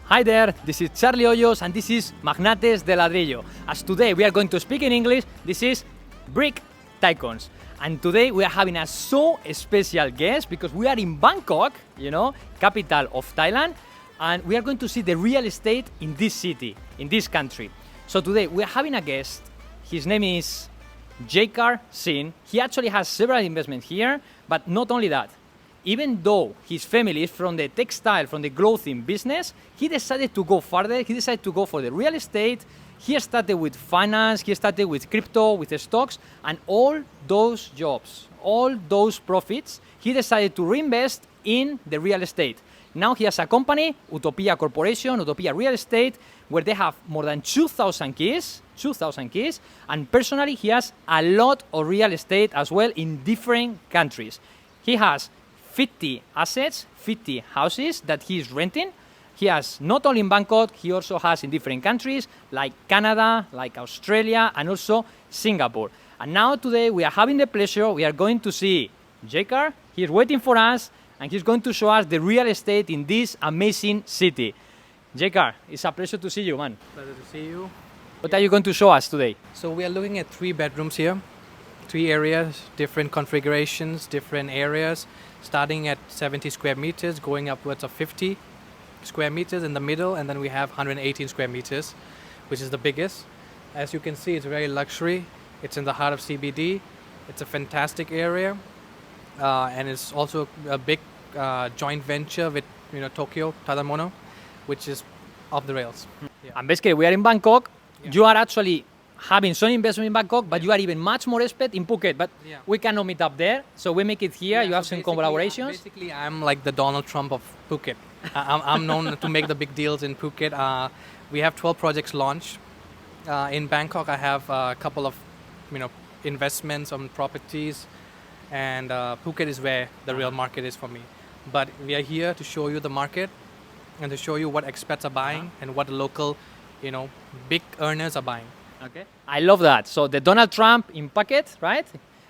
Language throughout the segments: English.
Hi there, this is Charlie Hoyos and this is Magnates de Ladrillo. As today we are going to speak in English, this is Brick Tycoons. And today we are having a so special guest because we are in Bangkok, capital of Thailand, and we are going to see the real estate in this city, in this country. So today we are having a guest. His name is Jaikar Singh. He actually has several investments here, but not only that. Even though his family is from the textile, from the clothing business, he decided to go further. He decided to go for the real estate. He started with finance, he started with crypto, with the stocks, and all those jobs, all those profits, he decided to reinvest in the real estate. Now he has a company, Utopia Corporation, Utopia Real Estate, where they have more than 2,000 keys, and personally he has a lot of real estate as well in different countries. He has 50 assets, 50 houses that he is renting. He has not only in Bangkok, he also has in different countries like Canada, like Australia, and also Singapore. And now today we are having the pleasure, we are going to see Jaikar. He is waiting for us, and he's going to show us the real estate in this amazing city. Jaikar, it's a pleasure to see you, man. Pleasure to see you. What are you going to show us today? So we are looking at 3 bedrooms here, 3 areas, different configurations, different areas, starting at 70 square meters, going upwards of 50 square meters in the middle, and then we have 118 square meters, which is the biggest. As you can see, it's very luxury. It's in the heart of CBD. It's a fantastic area, and it's also a big joint venture with Tokyo Tadamono, which is off the rails. Yeah. And basically, we are in Bangkok. Yeah. You are actually having some investment in Bangkok, but you are even much more expert in Phuket. But Yeah. we cannot meet up there, so we make it here. You have some collaborations. Basically, I'm like the Donald Trump of Phuket. I'm known to make the big deals in Phuket. We have 12 projects launched. In Bangkok, I have a couple of investments on properties, and Phuket is where the real market is for me. But we are here to show you the market and to show you what expats are buying and what the local, big earners are buying. Okay. I love that. So the Donald Trump in Phuket, right?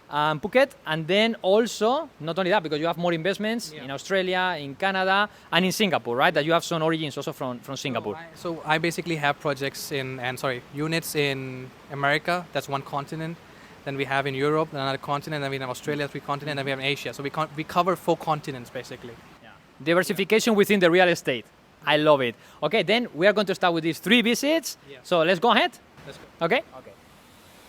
Phuket, and then also, not only that, because you have more investments in Australia, in Canada, and in Singapore, right? That you have some origins also from Singapore. So I basically have projects units in America, that's one continent. Then we have in Europe, another continent. Then we have Australia, 3 continents. Then we have in Asia. So we cover 4 continents, basically. Yeah. Diversification within the real estate. I love it. Okay, then we are going to start with these 3 visits. Yeah. So let's go ahead. Let's go. Okay? Okay.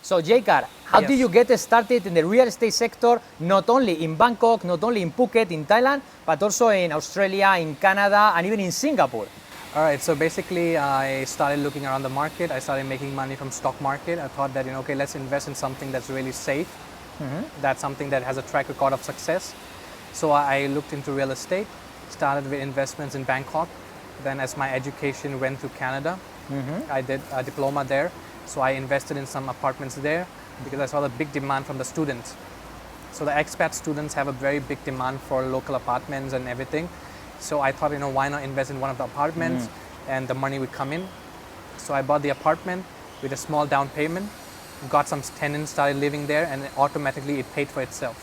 So Jaikar, how did you get started in the real estate sector, not only in Bangkok, not only in Phuket, in Thailand, but also in Australia, in Canada, and even in Singapore? All right, so basically I started looking around the market. I started making money from stock market. I thought that, let's invest in something that's really safe. That's something that has a track record of success. So I looked into real estate, started with investments in Bangkok. Then as my education went to Canada, I did a diploma there. So I invested in some apartments there because I saw the big demand from the students. So the expat students have a very big demand for local apartments and everything. So I thought, why not invest in one of the apartments and the money would come in. So I bought the apartment with a small down payment, got some tenants, started living there, and automatically it paid for itself.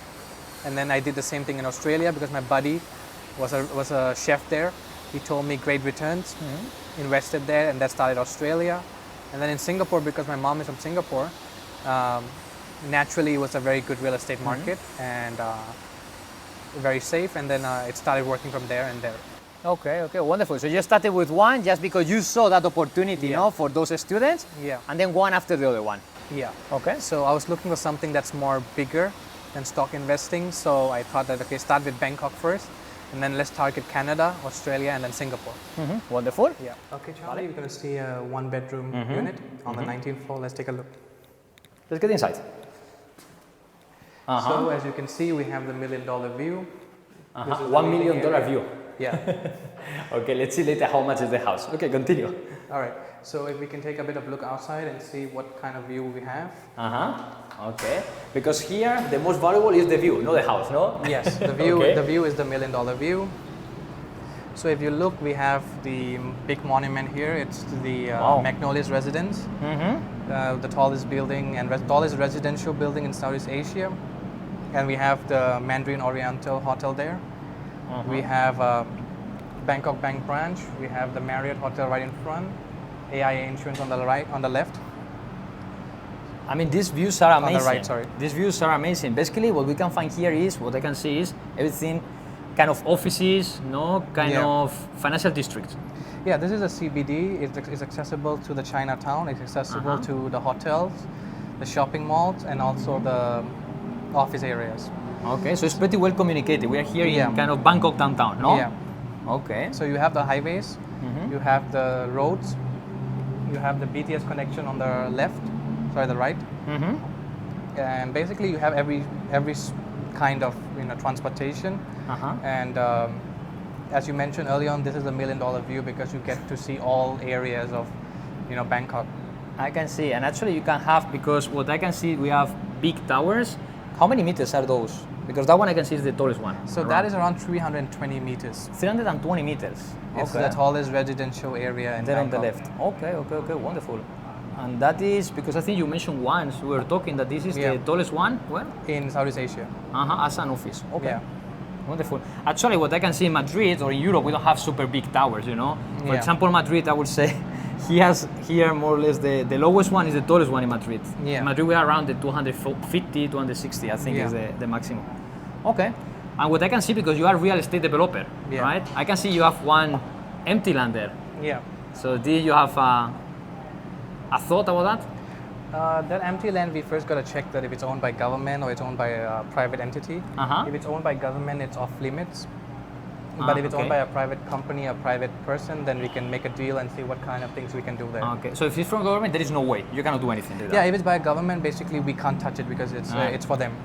And then I did the same thing in Australia because my buddy was a chef there. He told me great returns, invested there, and that started Australia. And then in Singapore, because my mom is from Singapore, naturally it was a very good real estate market and very safe. And then it started working from there and there. Okay, wonderful. So you started with one just because you saw that opportunity, for those students? Yeah. And then one after the other one? Yeah. Okay. So I was looking for something that's more bigger than stock investing. So I thought that, start with Bangkok first. And then let's target Canada, Australia, and then Singapore. Wonderful. Yeah. Okay, Charlie, we're going to see a 1-bedroom unit on the 19th floor. Let's take a look. Let's get inside. So as you can see, we have the $1 million view. $1 million view. Yeah. Okay, let's see later how much is the house. Okay, continue. All right. So if we can take a bit of look outside and see what kind of view we have. Okay. Because here the most valuable is the view, not the house, no? Yes, the view. The view is the $1 million view. So if you look, we have the big monument here. It's the Magnates residence, the tallest building and tallest residential building in Southeast Asia. And we have the Mandarin Oriental Hotel there. We have Bangkok Bank branch. We have the Marriott Hotel right in front. AIA Insurance on the right, on the left. I mean, these views are amazing. On the right, sorry. These views are amazing. Basically, what we can find here is, what I can see is everything kind of offices, no, kind of financial districts. Yeah, this is a CBD. It's accessible to the Chinatown. It's accessible to the hotels, the shopping malls, and also the office areas. Okay, so it's pretty well communicated. We are here in kind of Bangkok downtown, no? Yeah. Okay. So you have the highways, you have the roads, you have the BTS connection on the left, sorry, the right, and basically you have every kind of transportation. And as you mentioned earlier on, this is $1 million view because you get to see all areas of Bangkok. I can see, and actually you can have, because what I can see, we have big towers. How many meters are those? Because that one I can see is the tallest one. So that is around 320 meters. 320 meters. It's the tallest residential area in there Bangkok. on the left. Okay, wonderful. And that is because I think you mentioned once we were talking that this is the tallest one. Where? In Southeast Asia. As an office. Okay. Yeah. Wonderful. Actually, what I can see in Madrid or in Europe, we don't have super big towers, For example, Madrid, I would say, he has here more or less the lowest one is the tallest one in Madrid. Yeah. In Madrid, we are around the 250, 260, I think is the maximum. Okay. And what I can see, because you are a real estate developer, right? I can see you have one empty land there. Yeah. So did you have a thought about that? That empty land, we first got to check that if it's owned by government or it's owned by a private entity. If it's owned by government, it's off limits. But if it's owned by a private company, a private person, then we can make a deal and see what kind of things we can do there. Okay, so if it's from government, there is no way. You cannot do anything to that. Yeah, if it's by government, basically we can't touch it because it's for them.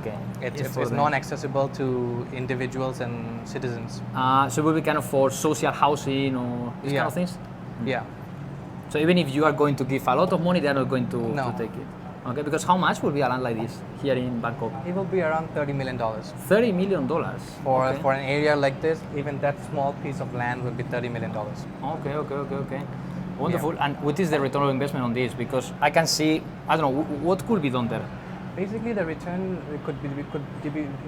Okay. It's non-accessible to individuals and citizens. So it will be kind of for social housing or these kind of things? Yeah. So even if you are going to give a lot of money, they are not going to take it? Okay, because how much will be a land like this here in Bangkok? It will be around $30 million. $30 million? For an area like this, even that small piece of land will be $30 million. Okay. Wonderful. Yeah. And what is the return on investment on this? Because I can see, I don't know, what could be done there? Basically, the return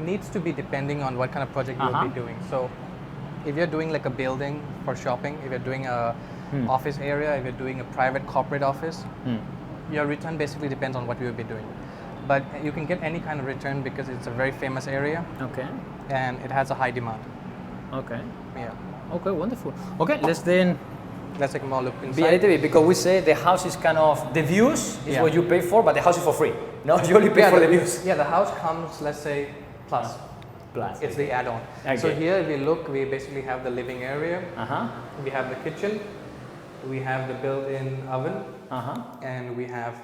needs to be depending on what kind of project you'll be doing. So if you're doing like a building for shopping, if you're doing a office area, if you're doing a private corporate office, your return basically depends on what you will be doing. But you can get any kind of return because it's a very famous area. Okay. And it has a high demand. Okay. Yeah. Okay, wonderful. Okay, let's take a more look inside. Be a little bit, because we say the house is kind of, the views is what you pay for, but the house is for free. No, you only pay for the views. Yeah, the house comes, let's say, plus. It's the add-on. Okay. So here, if we look, we basically have the living area. We have the kitchen. We have the built-in oven. And we have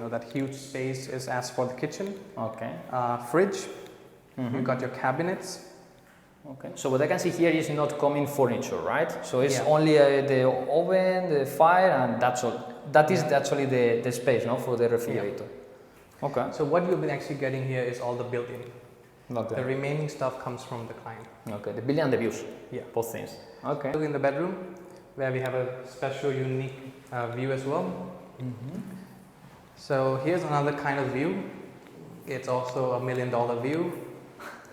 that huge space is as for the kitchen. Okay. Fridge. You got your cabinets. Okay. So what I can see here is not coming furniture, right? So it's only the oven, the fire, and that's all. That is actually the space, no, for the refrigerator. Yeah. Okay. So what you've been actually getting here is all the built-in. Okay. The remaining stuff comes from the client. Okay. The building and the views. Yeah. Both things. Okay. In the bedroom, where we have a special, unique view as well. So here's another kind of view. It's also $1 million view.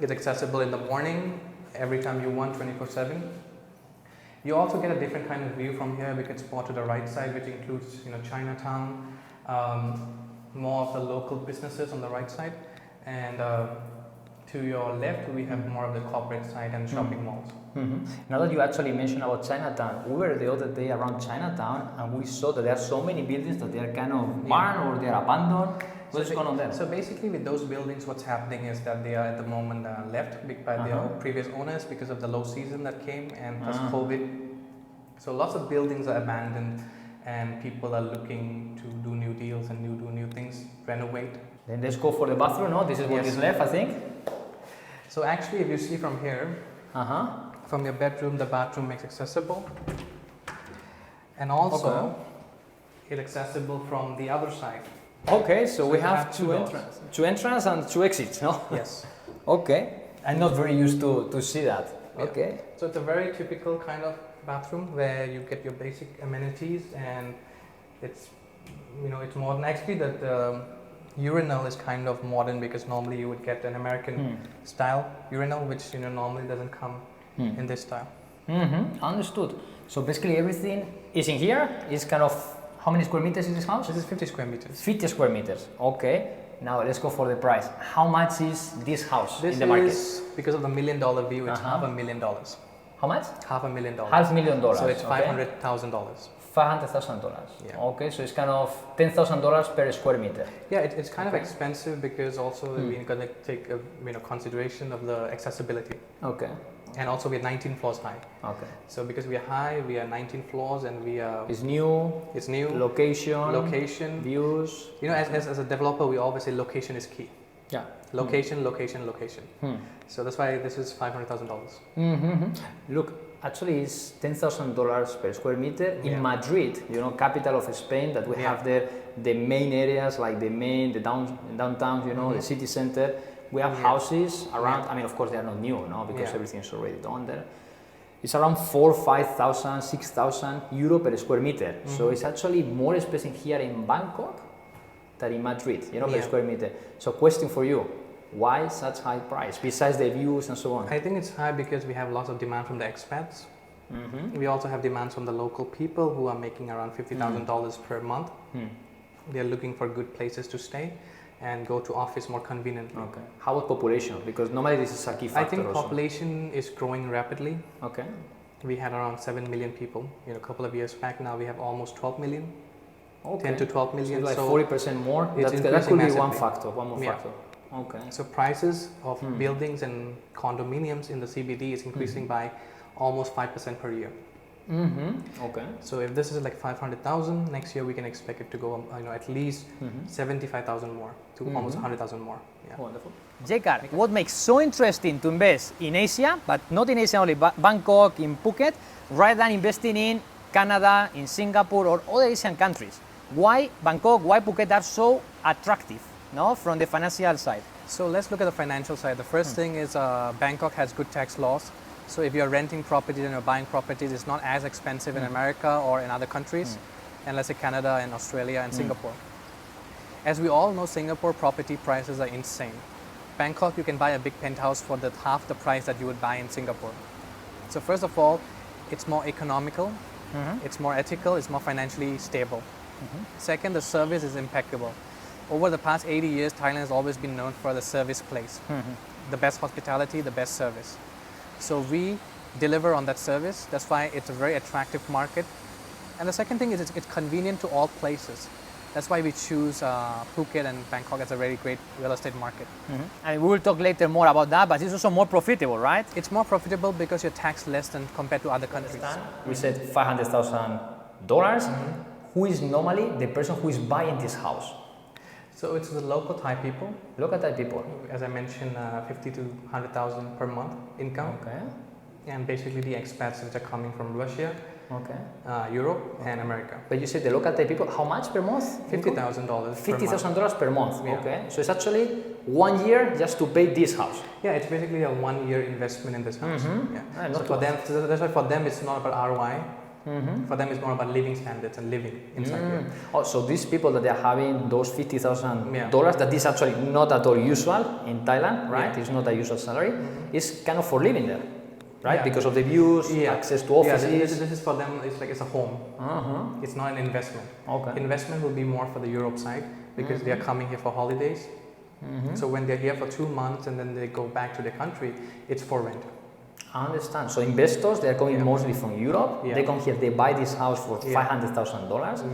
It's accessible in the morning, every time you want, 24/7. You also get a different kind of view from here because it's more to the right side, which includes Chinatown, more of the local businesses on the right side, and to your left we have more of the corporate side and shopping malls. Now that you actually mentioned about Chinatown, we were the other day around Chinatown and we saw that there are so many buildings that they are kind of burned or they are abandoned. What's going on there? So basically with those buildings, what's happening is that they are at the moment left by their previous owners because of the low season that came and plus COVID. So lots of buildings are abandoned and people are looking to do new deals and do new things, renovate. Then let's go for the bathroom, no? This is what is left, I think. So actually if you see from here, from your bedroom, the bathroom makes accessible. And also, it's accessible from the other side. Okay, so we have two entrances and two exits, no? Yes. Okay. I'm not very used to see that. Yeah. Okay. So it's a very typical kind of bathroom where you get your basic amenities and it's modern. Actually, the urinal is kind of modern because normally you would get an American style urinal, which normally doesn't come in this style. Understood. So basically everything is in here. Is kind of, how many square meters is this house? This is 50 square meters. 50 square meters. Okay. Now let's go for the price. How much is this house This in the market? is, because of the $1 million view, it's $500,000. How much? $500,000. $500,000. So it's okay. $500,000. $500,000. Yeah. Okay, so it's kind of $10,000 per square meter. Yeah, it's kind of expensive because also we're gonna take consideration of the accessibility. Okay. And also we're 19 floors high. Okay. So because we're high, we are 19 floors and we are. It's new. It's new. Location. Views. You know, as a developer, we always say location is key. Yeah. Location, location, location. So that's why this is $500,000. Look, actually it's $10,000 per square meter in Madrid, you know, capital of Spain, that we have there, the main areas like the downtown, you know, the city center. We have houses around, I mean, of course they are not new, no, because everything is already done there. It's around 4,000, 5,000, 6,000 euro per square meter. So it's actually more expensive here in Bangkok than in Madrid, you know, per square meter. So question for you, why such high price, besides the views and so on? I think it's high because we have lots of demand from the expats. We also have demands from the local people who are making around $50,000 per month. They are looking for good places to stay and go to office more conveniently. Okay. How about population? Because normally this is a key factor. I think also. population is growing rapidly. Okay. We had around 7 million people, you know, a couple of years back. Now we have almost 12 million. Okay. 10 to 12 million. So like 40% more. That could be one factor, one more factor. Okay. So prices of buildings and condominiums in the CBD is increasing by almost 5% per year. Okay. So if this is like 500,000, next year we can expect it to go, you know, at least 75,000 more to almost 100,000 more. Yeah. Wonderful. Jaikar, what makes so interesting to invest in Asia, but not in Asia only, but Bangkok, in Phuket, rather than investing in Canada, in Singapore or other Asian countries? Why Bangkok, why Phuket are so attractive, no, from the financial side? So let's look at the financial side. The first thing is Bangkok has good tax laws. So if you're renting properties and you're buying properties, it's not as expensive in America or in other countries, and let's say Canada and Australia and Singapore. As we all know, Singapore property prices are insane. Bangkok, you can buy a big penthouse for half the price that you would buy in Singapore. So first of all, it's more economical, it's more ethical, it's more financially stable. Second, the service is impeccable. Over the past 80 years, Thailand has always been known for the service place. The best hospitality, the best service. So we deliver on that service. That's why it's a very attractive market. And the second thing is it's convenient to all places. That's why we choose Phuket and Bangkok as a very great real estate market. And we will talk later more about that, but it's also more profitable, right? It's more profitable because you're taxed less than compared to other countries. We said $500,000. Who is normally the person who is buying this house? So it's the local Thai people. Local Thai people. As I mentioned, 50 to 100,000 per month income. Okay. And basically the expats which are coming from Russia, Europe and America. But you said the local Thai people, how much per month? $50,000 $50,000 per month. Yeah. Okay. So it's actually 1 year just to pay this house. Yeah, it's basically a 1 year investment in this house. Yeah. So for them, that's why for them it's not about ROI. For them, it's more about living standards and living inside here. Oh, so these people that they are having those $50,000, that is actually not at all usual in Thailand, right? It's not a usual salary. It's kind of for living there, right? Because of the views, access to offices. This is for them. It's like it's a home. It's not an investment. Okay. Investment will be more for the Europe side because they are coming here for holidays. So when they're here for 2 months and then they go back to their country, it's for rent. I understand. So investors, they are coming mostly from Europe. They come here, they buy this house for $500,000.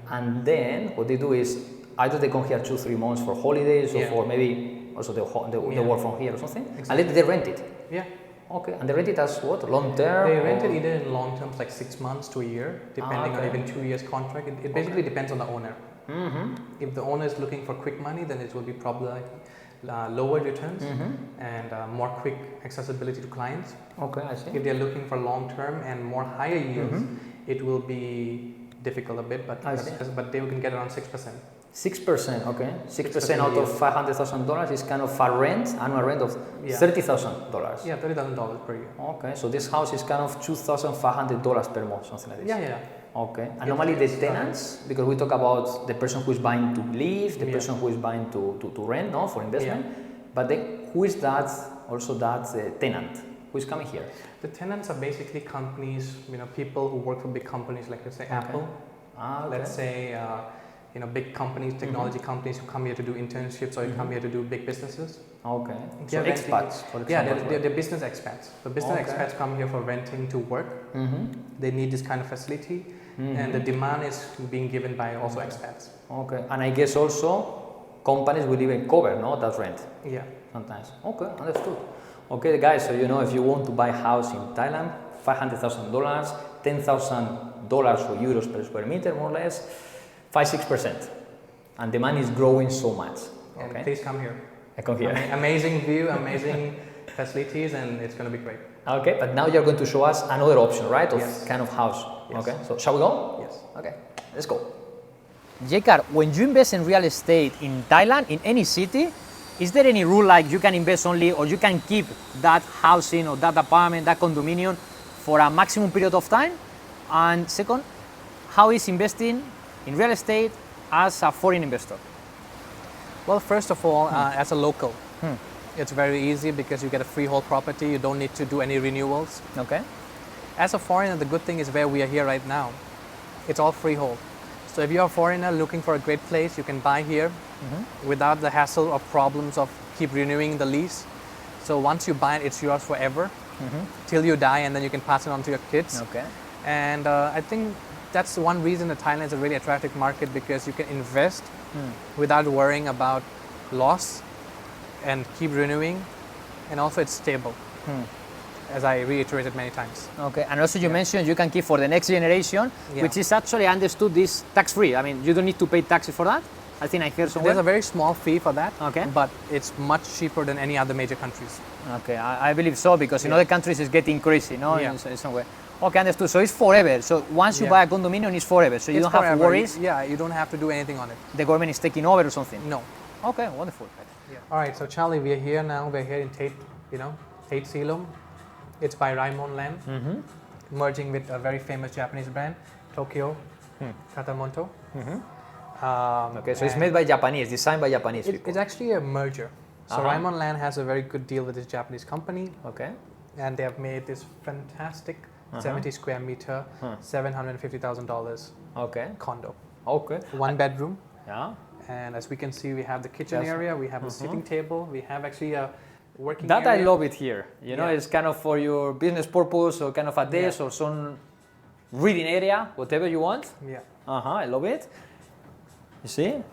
And then what they do is either they come here 2-3 months for holidays or for maybe also they work from here or something. And later they rent it. Yeah. Okay. And they rent it as what? Long term? They rent it either in long terms like 6 months to a year, depending on even 2 years contract. It basically depends on the owner. If the owner is looking for quick money, then it will be probably lower returns and more quick accessibility to clients. Okay, I see. If they're looking for long term and more higher yields, it will be difficult a bit, but they can get around 6%. 6%, okay. 6% out of $500,000 is kind of a annual rent of $30,000. Yeah, $30,000 per year. Okay, so this house is kind of $2,500 per month, something like this. Yeah. Okay, and normally the tenants, because we talk about the person who is buying to live, the person who is buying to rent, no, for investment, but then who is that, also that tenant? Who's coming here? The tenants are basically companies, people who work for big companies like, let's say, Apple. Okay. Let's say, big companies, technology companies who come here to do internships or who come here to do big businesses. Okay. So expats, for example. Yeah, they're business expats. So business expats come here for renting to work. They need this kind of facility, and the demand is being given by also expats. Okay. And I guess also companies will even cover, that rent. Yeah. Sometimes. Okay, understood. Okay, guys. So if you want to buy a house in Thailand, $500,000, $10,000 or euros per square meter, more or less, 5-6%, and demand is growing so much. And okay. please come here. I come here. Amazing view, amazing facilities, and it's going to be great. Okay, but now you're going to show us another option, right? Of Yes. kind of house. Yes. Okay, so shall we go? Yes. Okay, let's go. Jaikar, when you invest in real estate in Thailand, in any city, is there any rule like you can invest only or you can keep that housing or that apartment, that condominium for a maximum period of time? And second, how is investing in real estate as a foreign investor? Well, first of all, as a local, it's very easy because you get a freehold property. You don't need to do any renewals. Okay. As a foreigner, the good thing is where we are here right now, it's all freehold. So if you're a foreigner looking for a great place, you can buy here without the hassle or problems of keep renewing the lease. So once you buy it, it's yours forever till you die, and then you can pass it on to your kids. Okay. And I think that's one reason that Thailand is a really attractive market, because you can invest without worrying about loss and keep renewing, and also it's stable, as I reiterated many times. Okay, and also you mentioned you can keep for the next generation, which is actually understood this tax-free. I mean, you don't need to pay taxes for that. I think I heard somewhere. There's a very small fee for that, Okay. but it's much cheaper than any other major countries. Okay, I believe so, because in other countries it's getting crazy, Yeah. in some way. Okay, understood. So it's forever. So once you buy a condominium, it's forever. So you It's don't have forever. worries. Yeah, you don't have to do anything on it. The government is taking over or something. No. Okay, wonderful. All right, so Charlie, we are here now. We're here in Tate, Tate Silom. It's by Raimon Land, merging with a very famous Japanese brand, Tokyo Katamoto. Okay, so it's made by Japanese, designed by Japanese people. It's actually a merger. So Raimon Land has a very good deal with this Japanese company, Okay. and they have made this fantastic 70 square meter, $750,000 Okay. condo. Okay. One bedroom. Yeah. And as we can see, we have the kitchen Yes. area, we have a sitting table, we have actually a working That area. I love it here. Yeah. It's kind of for your business purpose or kind of a desk or some reading area, whatever you want. Yeah. I love it. You see?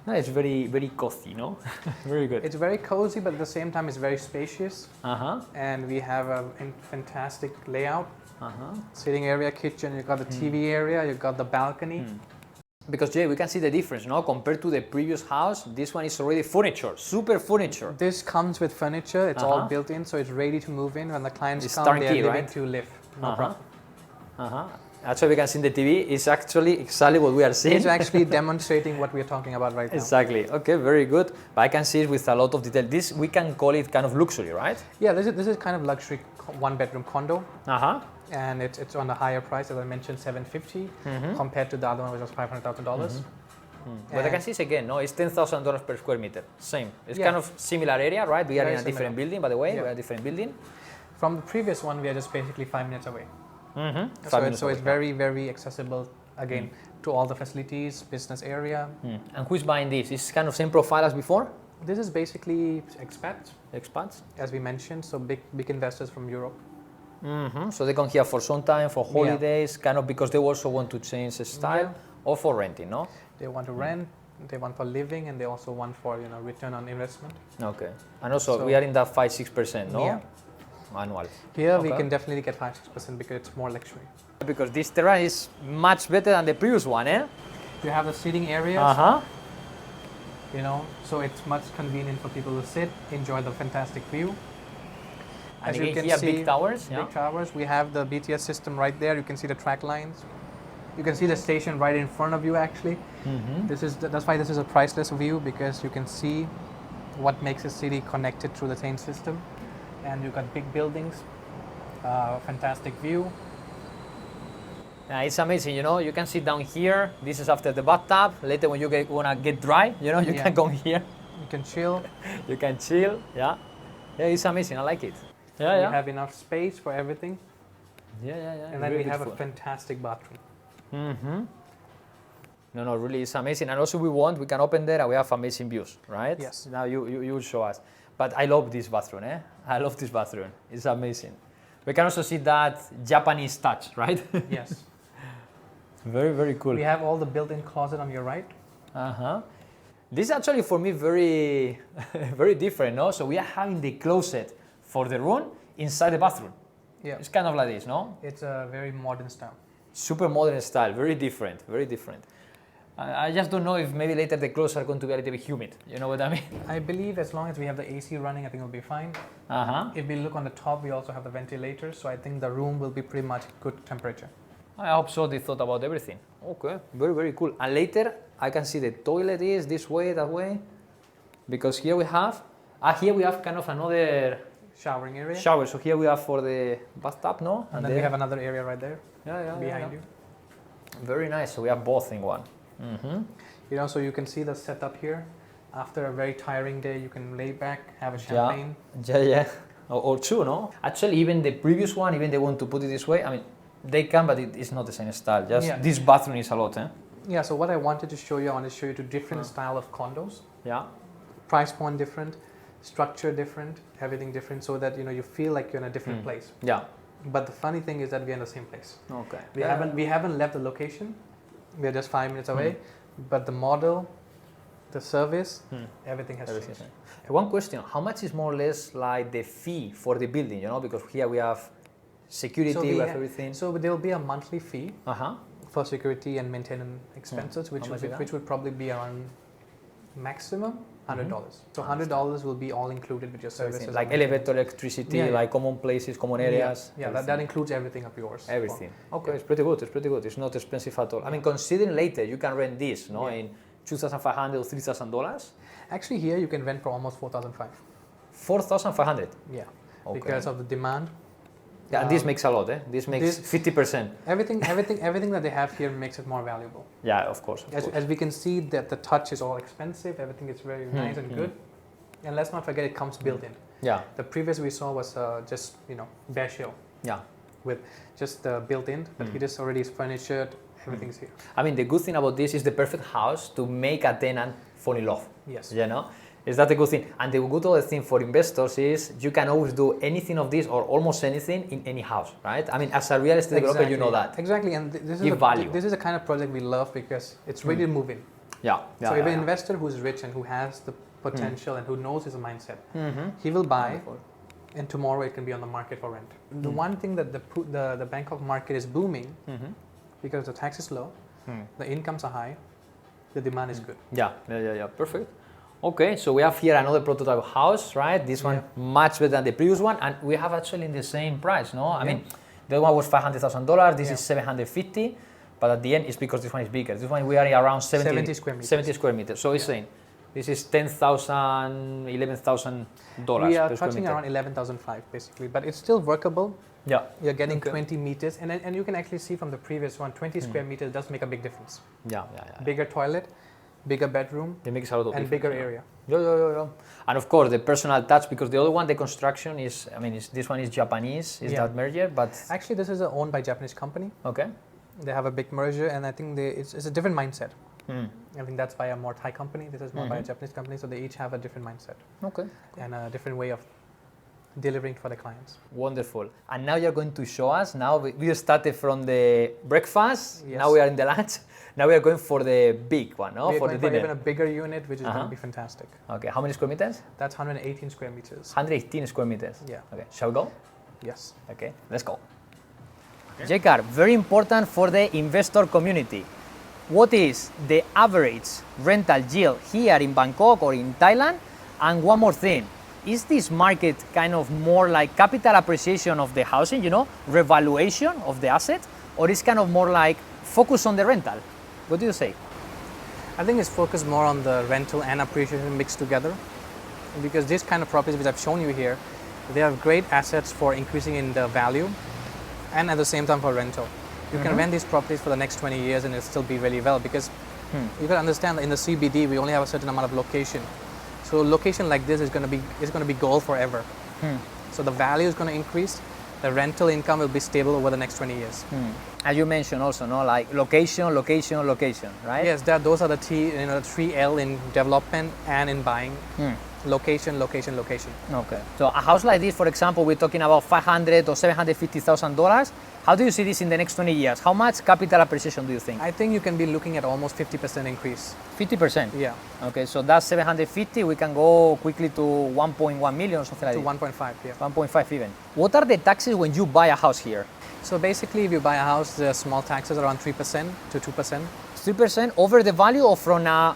No, it's very, very cozy, no? Very good. It's very cozy, but at the same time, it's very spacious. Uh-huh. And we have a fantastic layout. Uh-huh. Sitting area, kitchen, you've got the TV area, you've got the balcony. Because Jay, we can see the difference, no? Compared to the previous house, this one is already furniture, super furniture. This comes with furniture, it's all built in, so it's ready to move in. When the clients It's come, turnkey, they're living right? to live. No problem. That's why we can see in the TV. It's actually exactly what we are seeing. It's actually demonstrating what we're talking about right now. Exactly. Okay, very good. But I can see it with a lot of detail. This, we can call it kind of luxury, right? Yeah, this is kind of luxury one-bedroom condo. Uh-huh. And it's on the higher price, as I mentioned, $750 compared to the other one, which was $500,000. But I can see it again, no? It's $10,000 per square meter. Same. It's Yeah. kind of similar area, right? We are Very in a different similar. building, by the way. Yeah. We are a different building. From the previous one, we are just basically 5 minutes away. So It's very, very accessible, again, to all the facilities, business area. And who's buying this? It's kind of same profile as before? This is basically expats, Expats? as we mentioned, so big investors from Europe. So they come here for some time, for holidays, kind of because they also want to change the style, or for renting, no? They want to rent, they want for living, and they also want for return on investment. Okay. And also, So- we are in that 5-6%, no? Yeah. Annual. Here we Okay. can definitely get 5-6% because it's more luxury. Because this terrain is much better than the previous one, eh? You have the seating areas, Uh-huh. So it's much convenient for people to sit, enjoy the fantastic view. And As you again, can here, see, big towers. Yeah. big towers. We have the BTS system right there. You can see the track lines. You can see the station right in front of you. Actually, that's why this is a priceless view, because you can see what makes a city connected through the train system, and you've got big buildings, fantastic view. Yeah, it's amazing, you can sit down here. This is after the bathtub. Later when you wanna get dry, you Yeah. can come here. You can chill. You can chill, yeah. Yeah, it's amazing, I like it. Yeah, We yeah. have enough space for everything. Yeah, yeah, yeah. And then Really we have a beautiful. fantastic bathroom. Mm-hmm. No, really, it's amazing. And also, we can open there and we have amazing views, right? Yes. Now you will show us. But I love this bathroom, eh? I love this bathroom. It's amazing. We can also see that Japanese touch, right? Yes. Very, very cool. We have all the built-in closet on your right. Uh-huh. This is actually for me very, very different, no? So we are having the closet for the room inside the bathroom. Yeah. It's kind of like this, no? It's a very modern style. Super modern style, very different, very different. I just don't know if maybe later the clothes are going to be a little bit humid. You know what I mean? I believe as long as we have the AC running, I think it'll be fine. Uh-huh. If we look on the top, we also have the ventilators, so I think the room will be pretty much good temperature. I hope so. They thought about everything. Okay, very, very cool. And later, I can see the toilet is this way, that way, because here we have kind of another Showering area. shower. So here we have for the bathtub, no? And then we have another area right there behind you. Very nice. So we have both in one. Mm-hmm. You know, so you can see the setup here. After a very tiring day, you can lay back, have a champagne. Yeah. Or two, no? Actually, even the previous one, even they want to put it this way. I mean, they can, but it's not the same style. Just this bathroom is a lot, eh? Yeah. So what I wanted to show you, I want to show you two different style of condos. Yeah. Price point different, structure different, everything different, so that you feel like you're in a different place. Yeah. But the funny thing is that we're in the same place. Okay. We haven't left the location. We're just 5 minutes away, but the model, the service, everything has changed. One question: how much is more or less like the fee for the building? Because here we have security, we have everything. So there will be a monthly fee Uh-huh. for security and maintenance expenses, which would probably be around maximum $100. So $100 will be all included with your services, like elevator, electricity, like common places, common areas. Yeah, that includes everything of yours. Everything. Okay, it's pretty good. It's pretty good. It's not expensive at all. I mean, considering later you can rent this, in $2,500 or $3,000. Actually, here you can rent for almost $4,500. $4,500. Yeah, Okay. because of the demand. Yeah, and this makes a lot, eh? This makes 50%. Everything that they have here makes it more valuable. Yeah, of course. As we can see, that the touch is all expensive. Everything is very nice and good. And let's not forget, it comes built in. Yeah. The previous we saw was just bare shell. Yeah. With just built in, but it is already furnished. Everything's here. I mean, the good thing about this is the perfect house to make a tenant fall in love. Yes. Is that a good thing? And the good other thing for investors is you can always do anything of this or almost anything in any house, right? I mean, as a real estate developer, you know that. Exactly, and this is the kind of project we love because it's really moving. Yeah. So if an investor who's rich and who has the potential and who knows his mindset, he will buy, and tomorrow it can be on the market for rent. The one thing that the Bangkok market is booming because the tax is low, the incomes are high, the demand is good. Yeah. Perfect. Okay, so we have here another prototype house, right? This one much better than the previous one, and we have actually in the same price, no? I mean, the other one was $500,000. This is $750, but at the end, it's because this one is bigger. This one we are around 70 square meters. 70 square meters. So it's saying this is $10,000, $11,000. We are touching around 11,500 basically, but it's still workable. Yeah. You're getting 20 meters, and you can actually see from the previous one, 20 square meters does make a big difference. Yeah. Bigger toilet, bigger bedroom, it makes a lot of and difference. bigger area. Yeah. And of course, the personal touch, because the other one, the construction is, this one is Japanese, that merger, but... Actually, this is owned by a Japanese company. Okay. They have a big merger, and I think it's a different mindset. I think that's by a more Thai company. This is more by a Japanese company, so they each have a different mindset. Okay. And a different way of delivering for the clients. Wonderful. And now you're going to show us. Now we started from the breakfast. Yes. Now we are in the lunch. Now we are going for the big one, no? We're For going the for dinner. even a bigger unit, which is going to be fantastic. Okay. How many square meters? That's 118 square meters. 118 square meters. Yeah. Okay. Shall we go? Yes. Okay. Let's go. Okay. Jaikar, very important for the investor community. What is the average rental yield here in Bangkok or in Thailand? And one more thing. Is this market kind of more like capital appreciation of the housing, revaluation of the asset? Or is kind of more like focus on the rental? What do you say? I think it's focused more on the rental and appreciation mixed together, because this kind of properties which I've shown you here, they have great assets for increasing in the value and at the same time for rental. You can rent these properties for the next 20 years and it'll still be really well, because you got to understand that in the CBD we only have a certain amount of location. So location like this is going to be gold forever. So the value is going to increase. The rental income will be stable over the next 20 years. As you mentioned also, no, like location, location, location, right? Yes, those are the three L in development and in buying. Location, location, location. Okay. So a house like this, for example, we're talking about $500,000 or $750,000. How do you see this in the next 20 years? How much capital appreciation do you think? I think you can be looking at almost 50% increase. 50%? Yeah. Okay, so that's 750. We can go quickly to 1.1 million or something like To that. 1.5, yeah. 1.5 even. What are the taxes when you buy a house here? So basically, if you buy a house, the small taxes around 3% to 2%. 3% over the value or from a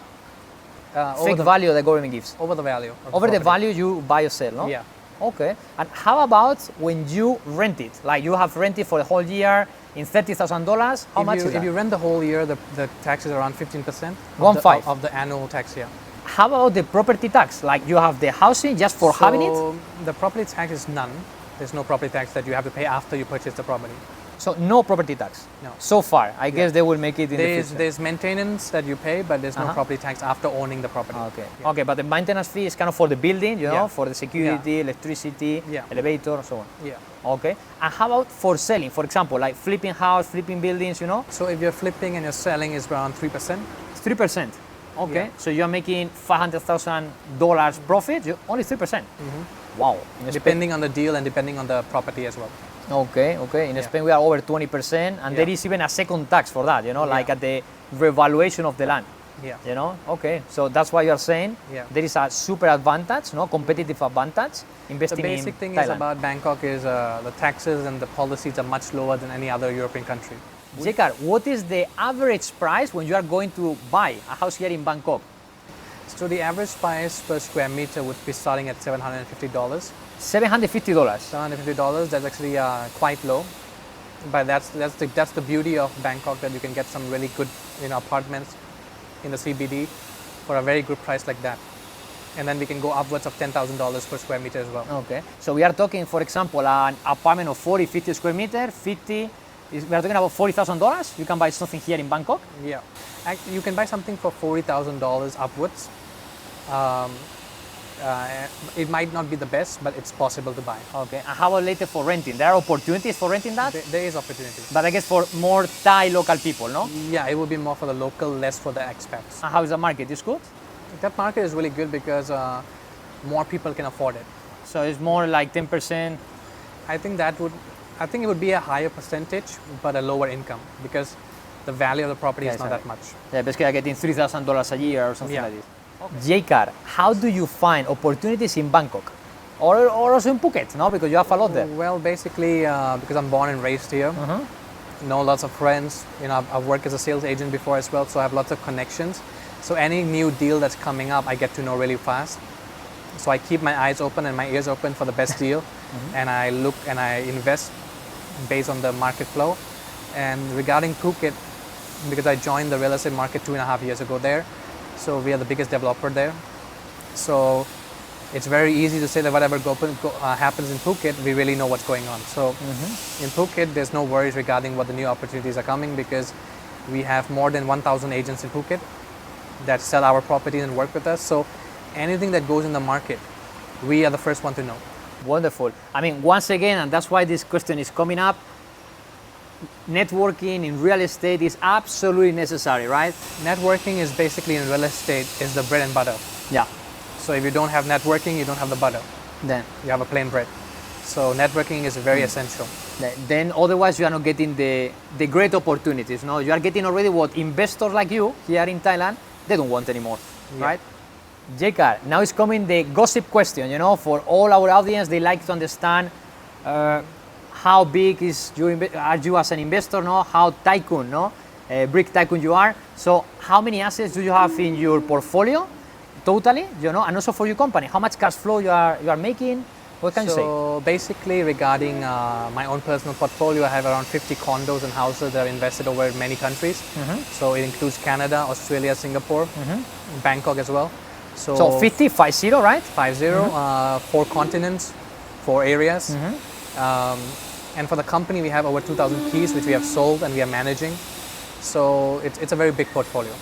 fake value the government gives? Over the value. of Over the property. value you buy or sell, no? Yeah. Okay. And how about when you rent it? Like you have rented for the whole year in $30,000. How much is that? If you rent the whole year, the tax is around 15%. 1.5 of the annual tax, yeah. How about the property tax? Like you have the housing just for having it? So the property tax is none. There's no property tax that you have to pay after you purchase the property. So no property tax? No. So far. I guess they will make it in the future. There's maintenance that you pay, but there's no property tax after owning the property. Okay. Yeah. Okay, but the maintenance fee is kind of for the building, you know, Yeah. for the security, electricity, Yeah. elevator, and so on. Yeah. Okay. And how about for selling? For example, like flipping house, flipping buildings, you know? So if you're flipping and you're selling, it's around 3%. 3%. Okay. Yeah. So you're making $500,000 profit, only 3%. Wow. In Spain- Depending on the deal and depending on the property as well. Okay, okay. In Yeah. Spain, we are over 20%, and there Yeah. is even a second tax for that, you know, like Yeah. at the revaluation of the land. Yeah. You know, okay. So that's why you are saying Yeah. there is a super advantage, no, competitive advantage The investing basic in thing Thailand. is about Bangkok is the taxes and the policies are much lower than any other European country. Jaikar, what is the average price when you are going to buy a house here in Bangkok? So the average price per square meter would be starting at $750. $750. $750, that's actually quite low. But that's the beauty of Bangkok, that you can get some really good apartments in the CBD for a very good price like that. And then we can go upwards of $10,000 per square meter as well. Okay. So we are talking, for example, an apartment of 40, 50 square meter, we are talking about $40,000. You can buy something here in Bangkok. Yeah. You can buy something for $40,000 upwards. It might not be the best, but it's possible to buy. Okay. And how about later for renting? There are opportunities for renting that? There is opportunity. But I guess for more Thai local people, no? Yeah, it will be more for the local, less for the expats. And how is the market? Is good? That market is really good because more people can afford it. So it's more like 10%. I think it would be a higher percentage, but a lower income because the value of the property is not that much. Yeah, basically getting $3,000 a year or something Yeah. like this. Jaikar, how do you find opportunities in Bangkok? Or also in Phuket, no? Because you have a lot there. Well, basically, because I'm born and raised here, know lots of friends. I've worked as a sales agent before as well, so I have lots of connections. So any new deal that's coming up, I get to know really fast. So I keep my eyes open and my ears open for the best deal, and I look and I invest based on the market flow. And regarding Phuket, because I joined the real estate market 2.5 years ago there, so we are the biggest developer there. So it's very easy to say that whatever happens in Phuket, we really know what's going on. So in Phuket, there's no worries regarding what the new opportunities are coming because we have more than 1,000 agents in Phuket that sell our properties and work with us. So anything that goes in the market, we are the first one to know. Wonderful. I mean, once again, and that's why this question is coming up, networking in real estate is absolutely necessary, right? Networking is basically in real estate is the bread and butter. Yeah. So if you don't have networking, you don't have the butter. Then You have a plain bread. So networking is very essential. then otherwise you are not getting the great opportunities, no? You are getting already what investors like you here in Thailand, they don't want anymore, Yeah. right? Jaikar, now is coming the gossip question, for all our audience, they like to understand how big are you as an investor, no? How tycoon, no? Brick tycoon you are. So how many assets do you have in your portfolio totally, and also for your company? How much cash flow you are making? What can you say? So basically regarding my own personal portfolio, I have around 50 condos and houses that are invested over many countries. So it includes Canada, Australia, Singapore, Bangkok as well. So 50, right? 50, 4 continents, 4 areas. And for the company, we have over 2,000 keys, which we have sold and we are managing. So it's a very big portfolio,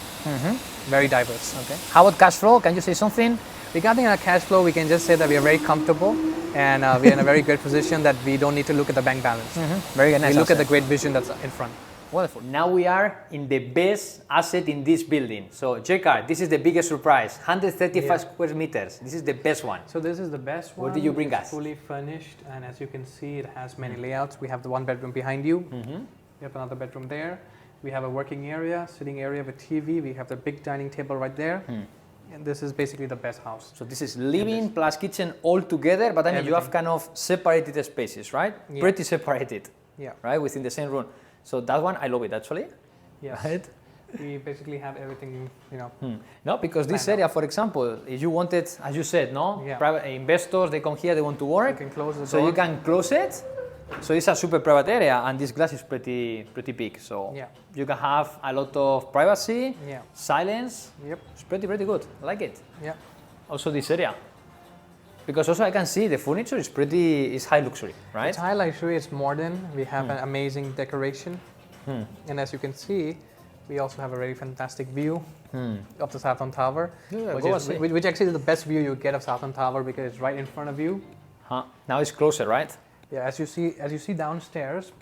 very diverse. Okay. How about cash flow? Can you say something? Regarding our cash flow, we can just say that we are very comfortable and we're in a very great position that we don't need to look at the bank balance. Very nice. We look at the great vision that's in front. Wonderful. Now we are in the best asset in this building. So, Jaikar, this is the biggest surprise. 135 square meters. This is the best one. So this is the best one. What did you bring it's us? Fully furnished, and as you can see, it has many layouts. We have the one bedroom behind you. We have another bedroom there. We have a working area, sitting area with TV. We have the big dining table right there. And this is basically the best house. So this is living plus kitchen all together, but I mean you have kind of separated spaces, right? Yeah. Pretty separated. Yeah. Right, within the same room. So that one, I love it actually. Yes. Right? We basically have everything, you know. No, because this area, for example, if you wanted, as you said, no, Yeah. private investors, they come here, they want to work. You can close the So door. you can close it. So it's a super private area, and this glass is pretty big. So Yeah. you can have a lot of privacy, Yeah. silence. Yep. It's pretty good. I like it. Yeah. Also this area, because also I can see the furniture is high luxury, right? It's high luxury. It's modern. We have an amazing decoration, and as you can see, we also have a very fantastic view of the Southern Tower, Yeah, go and see. which actually is the best view you get of Southern Tower because it's right in front of you. Now it's closer, right? Yeah, as you see downstairs,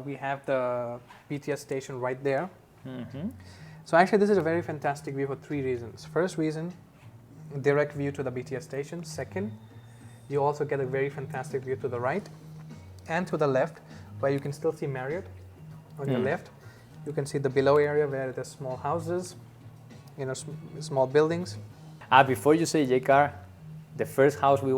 we have the BTS station right there. So actually, this is a very fantastic view for 3 reasons. First reason, direct view to the BTS station. Second, you also get a very fantastic view to the right and to the left, where you can still see Marriott on your left. You can see the below area where there's small houses, you know, small buildings. Before you say Jaikar, the first house we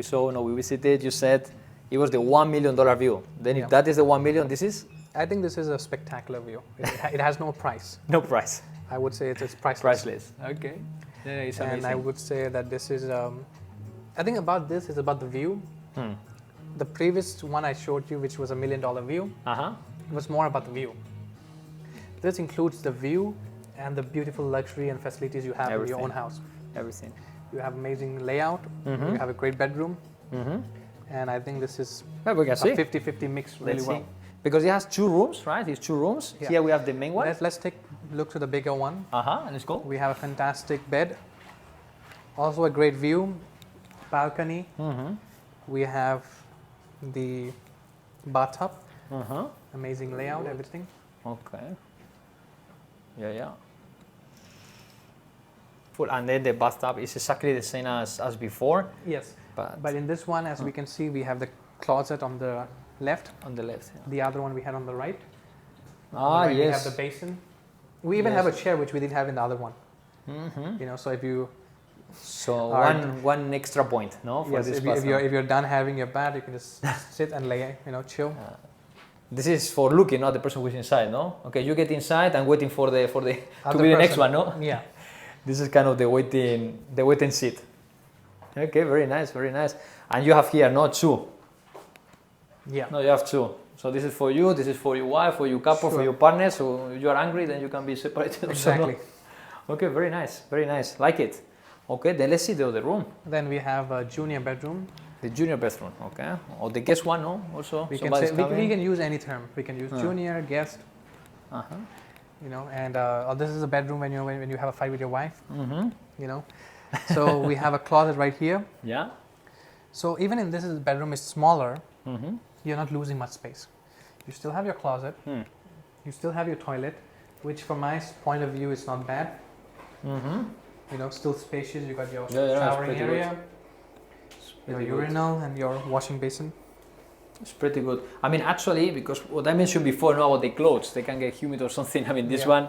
saw, we visited, you said it was the $1 million view. Then if that is the 1 million, this is? I think this is a spectacular view. It has no price. No price. I would say it's priceless. Priceless. Okay. Yeah, it's amazing. And I would say that this is, I think about this is about the view. The previous one I showed you, which was $1 million view, it was more about the view. This includes the view and the beautiful luxury and facilities you have in your own house. Everything. You have amazing layout, you have a great bedroom, and I think this is Well, we can a see. 50-50 mix really Let's well. see. Because it has 2 rooms, right? It's 2 rooms. Yeah. Here we have the main one. Let's take a look to the bigger one. Let's go. We have a fantastic bed, also a great view, balcony. We have the bathtub, amazing layout, everything. Okay. Yeah. Full, and then the bathtub is exactly the same as before. Yes, But but in this one, as we can see, we have the closet on the left. on the left. Yeah. The other one we had on the right. On the right, Yes. We have the basin. We even have a chair which we didn't have in the other one. You know, so if you So Alright. one extra point, no, for yes, this if bathroom. you're done having your bath, you can just sit and lay, you know, chill. This is for looking, not the person who's inside, no? Okay, you get inside and waiting for the to Other be the next person. one, no? Yeah. This is kind of the waiting seat. Okay, very nice. And you have here, no, 2. Yeah. No, you have 2. So this is for you, this is for your wife, for your couple, for your partner. So if you are angry, then you can be separated. Exactly. Okay, very nice. Like it. Okay, then let's see the other room. Then we have a junior bedroom. The junior bathroom, okay. Or the guest one, no? Also, We somebody's can coming. we can use any term. We can use junior, guest. You know, and this is a bedroom when you have a fight with your wife. You know, so we have a closet right here. Yeah. So even in this bedroom is smaller, you're not losing much space. You still have your closet. You still have your toilet, which from my point of view is not bad. You know, still spacious. You got your showering pretty area, your pretty good. urinal, and your washing basin. It's pretty good. I mean, actually, because what I mentioned before, no, about the clothes, they can get humid or something. I mean, this one,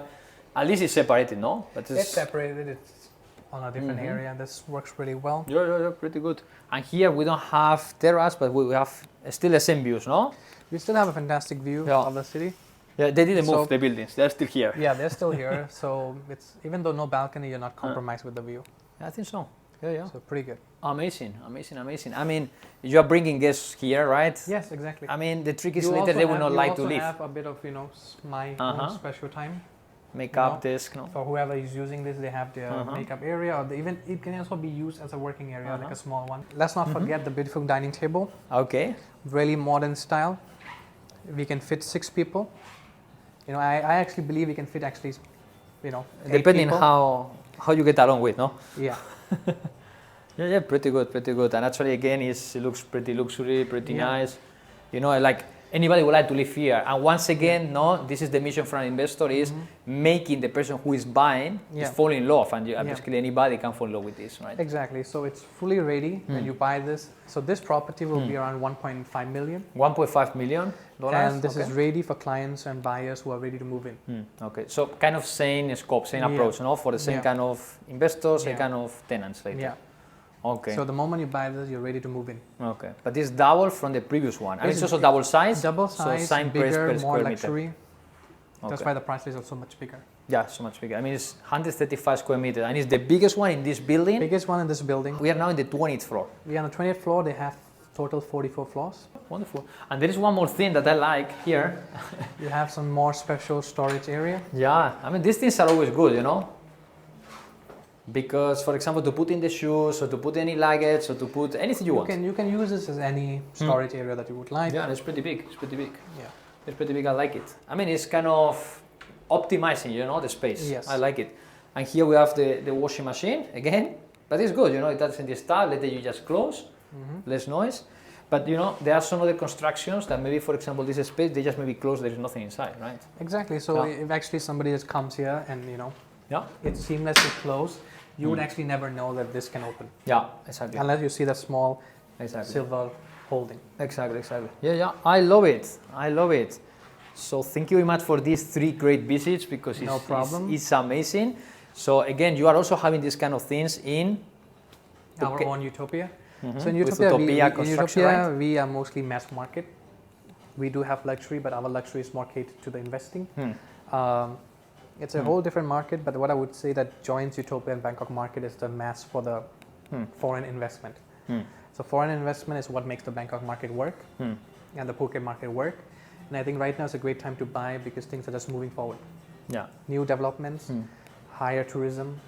at least it's separated, no? But It's separated. It's on a different area. This works really well. Yeah, pretty good. And here we don't have terrace, but we have still the same views, no? We still have a fantastic view of the city. Yeah, they didn't So- move the buildings. They're still here. Yeah, they're still here. So it's even though no balcony, you're not compromised with the view. I think so. Yeah. So pretty good. Amazing. I mean, you are bringing guests here, right? Yes, exactly. I mean, the trick is You later also they will have- not you like to also leave. have a bit of, you know, my own special time. Makeup No. desk, no? For whoever is using this, they have their makeup area, or even it can also be used as a working area, like a small one. Let's not forget the beautiful dining table, Okay. really modern style. We can fit 6 people. You know, I actually believe we can fit actually, you know, 8 Depending people. how you get along with, no? Yeah. Yeah, yeah, pretty good, pretty good. And actually, again, it looks pretty luxury, pretty Yeah. nice. You know, like anybody would like to live here. And once again, no, this is the mission for an investor is making the person who is buying Yeah. is fall in love, and Yeah. basically anybody can fall in love with this, right? Exactly. So it's fully ready when you buy this. So this property will be around 1.5 million. $1.5 million. And this okay. is ready for clients and buyers who are ready to move in. Okay, so kind of same scope, same Yeah. approach, no, for the same Yeah. kind of investors, same Yeah. kind of tenants later. Yeah. Okay. So the moment you buy this, you're ready to move in. Okay, but this double from the previous one. And It's it's also double size. Double so size, same price bigger, per more square meter. luxury. That's Okay. why the price is also much bigger. Yeah, so much bigger. I mean, it's 135 square meters, and it's the biggest one in this building. Biggest one in this building. We are now in the 20th floor. We are on the 20th floor. They have total 44 floors. Wonderful. And there is one more thing that I like here. You have some more special storage area. Yeah, I mean, these things are always good, you know? Because, for example, to put in the shoes, or to put any luggage, or to put anything you want. You can use this as any storage area that you would like. Yeah, and it's pretty big. It's pretty big. Yeah. It's pretty big. I like it. I mean, it's kind of optimizing, you know, the space. Yes. I like it. And here we have the washing machine again, but it's good, you know, it doesn't disturb. Later you just close, less noise. But you know, there are some other constructions that maybe, for example, this space they just maybe close. There is nothing inside, right? Exactly. So Yeah. if actually somebody just comes here and Yeah. it's seamlessly closed, you would actually never know that this can open Yeah. Exactly. unless you see the small Exactly. silver holding. Exactly. Exactly. Yeah. Yeah. I love it. I love it. So thank you very much for these 3 great visits because No problem. it's amazing. So again, you are also having these kind of things in Our Okay. own utopia. So in With Utopia, Utopia construction, right? we are mostly mass market. We do have luxury, but our luxury is more catered to the investing. It's a whole different market, but what I would say that joins Utopia and Bangkok market is the mass for the foreign investment. So foreign investment is what makes the Bangkok market work and the Phuket market work. And I think right now is a great time to buy because things are just moving forward. Yeah. New developments, higher tourism,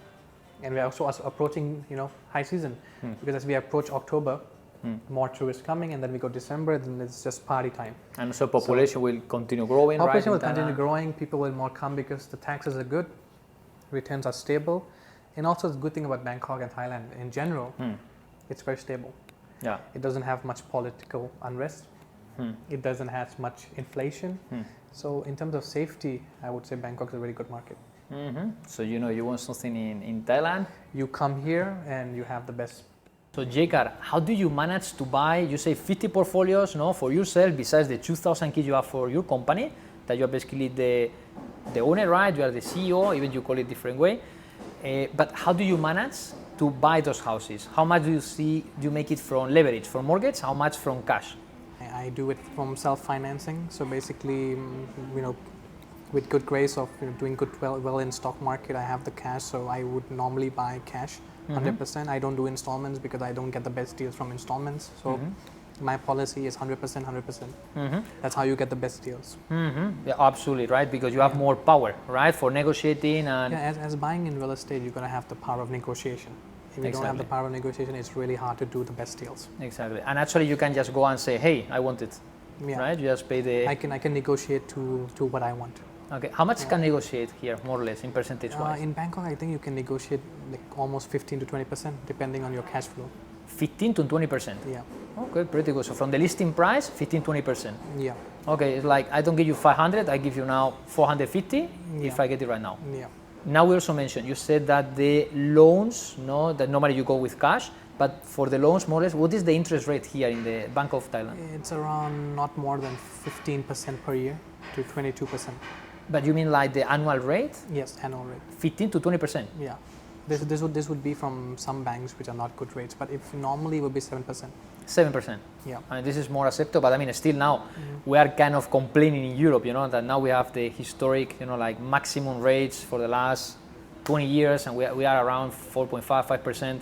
and we are also approaching high season because as we approach October, more tourists coming, and then we go December, then it's just party time. And so population will continue growing, right? Population will in continue Thailand? growing. People will more come because the taxes are good, returns are stable, and also the good thing about Bangkok and Thailand in general, it's very stable. Yeah. It doesn't have much political unrest. It doesn't have much inflation. So in terms of safety, I would say Bangkok is a very good market. So you want something in Thailand. You come here and you have the best. So Jaikar, how do you manage to buy, you say 50 portfolios, no, for yourself, besides the 2,000 keys you have for your company, that you're basically the owner, right? You are the CEO, even you call it different way. But how do you manage to buy those houses? How much do you make it from leverage, from mortgage? How much from cash? I do it from self-financing. So basically, with good grace of doing well in stock market, I have the cash. So I would normally buy cash, 100%. I don't do installments because I don't get the best deals from installments. So my policy is 100%, 100%. That's how you get the best deals. Yeah, absolutely, right? Because you have more power, right, for negotiating and. Yeah, as buying in real estate, you're going to have the power of negotiation. If you don't have the Exactly. power of negotiation, it's really hard to do the best deals. Exactly, and actually you can just go and say, hey, I want it, Yeah. right? You just pay the. I can negotiate to what I want. Okay, how much can negotiate here, more or less, in percentage wise? In Bangkok, I think you can negotiate like almost 15 to 20% depending on your cash flow. 15 to 20%. Yeah, Okay, pretty good. So from the listing price, 15-20%. yeah, Okay, it's like I don't give you 500, I give you now 450 if Yeah. I get it right now. yeah. Now we also mentioned, you said that the loans, no, that normally you go with cash, but for the loans, more or less, what is the interest rate here in the Bank of Thailand? It's around not more than 15% per year to 22%. But you mean like the annual rate? Yes, annual rate. 15 to 20%? Yeah. This would be from some banks which are not good rates, but if normally it would be 7%. 7%. Yeah. I mean, this is more acceptable, but I mean, still now we are kind of complaining in Europe, that now we have the historic, like maximum rates for the last 20 years, and we are around 4.5, 5%.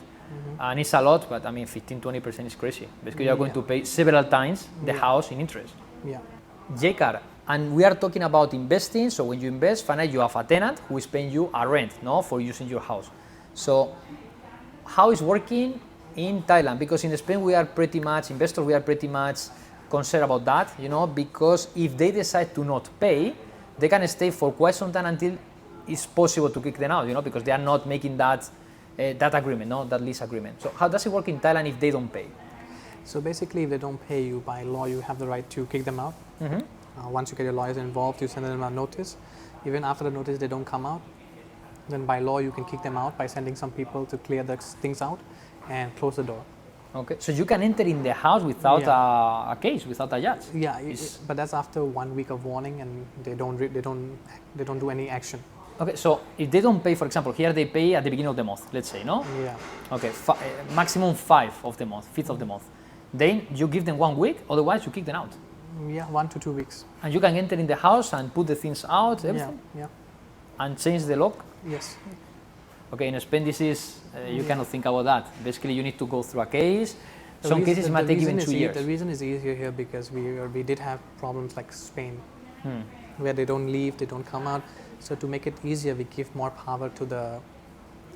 And it's a lot, but I mean, 15, 20% is crazy. Basically, you're going to pay several times the house in interest. Yeah. Jaikar, and we are talking about investing. So when you invest, finally you have a tenant who is paying you a rent, no, for using your house. So how is working in Thailand? Because in Spain we are pretty much investors. We are pretty much concerned about that, because if they decide to not pay, they can stay for quite some time until it's possible to kick them out, because they are not making that that agreement, no, that lease agreement. So how does it work in Thailand if they don't pay? So basically, if they don't pay you, by law, you have the right to kick them out. Once you get your lawyers involved, you send them a notice. Even after the notice, they don't come out, then by law, you can kick them out by sending some people to clear the things out and close the door. Okay, so you can enter in the house without a case, without a judge. Yeah, but that's after 1 week of warning, and they don't do any action. Okay, so if they don't pay, for example, here they pay at the beginning of the month, let's say, no? Yeah. Okay, maximum 5 of the month, 5th of the month. Then you give them 1 week, otherwise you kick them out. Yeah, 1 to 2 weeks. And you can enter in the house and put the things out, everything? Yeah. And change the lock? Yes. Okay, in Spain this is, you cannot think about that. Basically you need to go through a case. Some cases might take even 2 years. The reason is easier here because we did have problems like Spain, where they don't leave, they don't come out. So to make it easier, we give more power to the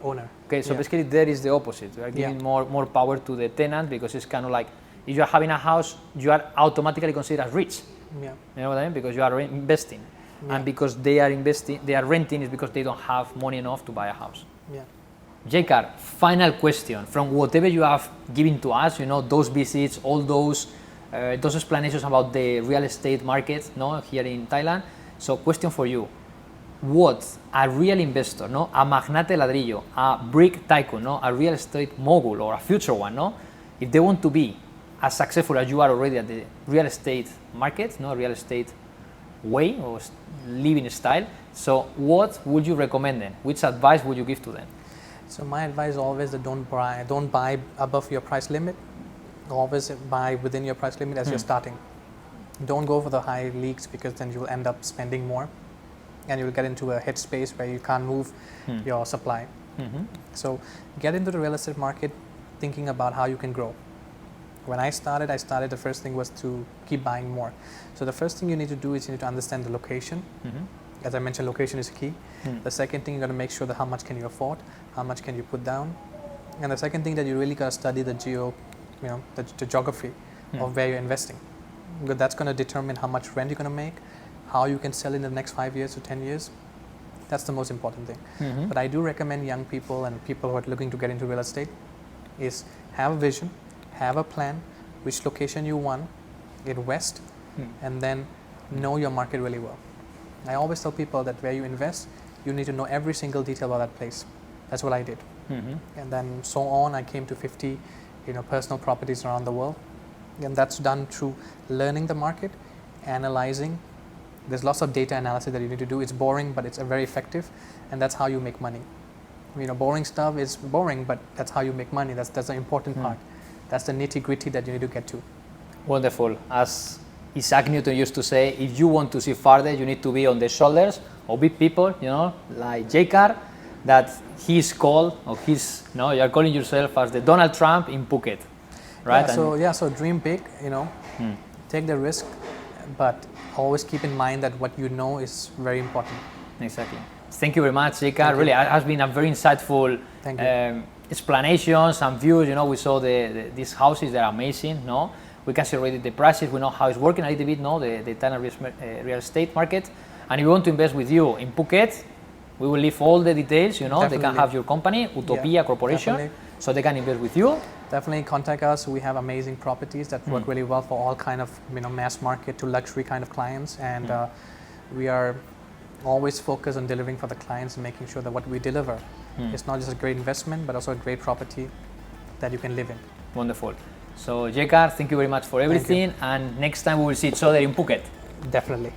owner. Okay, so basically there is the opposite. We are giving more power to the tenant because it's kind of like, if you are having a house, you are automatically considered as rich. Yeah. You know what I mean? Because you are investing. And because they are investing, they are renting is because they don't have money enough to buy a house. Yeah. Jaikar, final question. From whatever you have given to us, you know, those visits, all those explanations about the real estate market, no, here in Thailand. So question for you. What a real investor, no, a magnate ladrillo, a brick tycoon, no, a real estate mogul or a future one, no, if they want to be as successful as you are already at the real estate market, no, real estate way or living style, so what would you recommend them? Which advice would you give to them? So my advice is always that don't buy above your price limit. Always buy within your price limit as you're starting. Don't go for the high leaks because then you will end up spending more and you will get into a headspace where you can't move your supply. So get into the real estate market thinking about how you can grow. When I started, the first thing was to keep buying more. So the first thing you need to do is you need to understand the location. As I mentioned, location is key. The second thing, you got to make sure that how much can you afford, how much can you put down. And the second thing that you really got to study the the geography of where you're investing. Because that's going to determine how much rent you're going to make, how you can sell in the next 5 years to 10 years. That's the most important thing. But I do recommend young people and people who are looking to get into real estate is have a vision, have a plan, which location you want, invest, and then know your market really well. I always tell people that where you invest, you need to know every single detail about that place. That's what I did. And then so on, I came to 50 personal properties around the world. And that's done through learning the market, analyzing. There's lots of data analysis that you need to do. It's boring, but it's very effective. And that's how you make money. Boring stuff is boring, but that's how you make money. That's the important part. That's the nitty-gritty that you need to get to. Wonderful. As Isaac Newton used to say, if you want to see farther, you need to be on the shoulders of big people, like Jaikar, that he's called, or you are calling yourself as the Donald Trump in Phuket, right? So dream big, take the risk, but always keep in mind that what you know is very important. Exactly. Thank you very much, Jaikar. Really, it has been a very insightful explanations and views. We saw these houses, they're amazing, no? We can see already the prices, we know how it's working a little bit, no? The Thailand real estate market. And if we want to invest with you in Phuket, we will leave all the details, They can have your company, Utopia Corporation, so they can invest with you. Definitely contact us. We have amazing properties that work really well for all kind of mass market to luxury kind of clients, and we are always focused on delivering for the clients and making sure that what we deliver is not just a great investment but also a great property that you can live in. Wonderful. So Jaikar, thank you very much for everything, and next time we will see each other in Phuket. Definitely.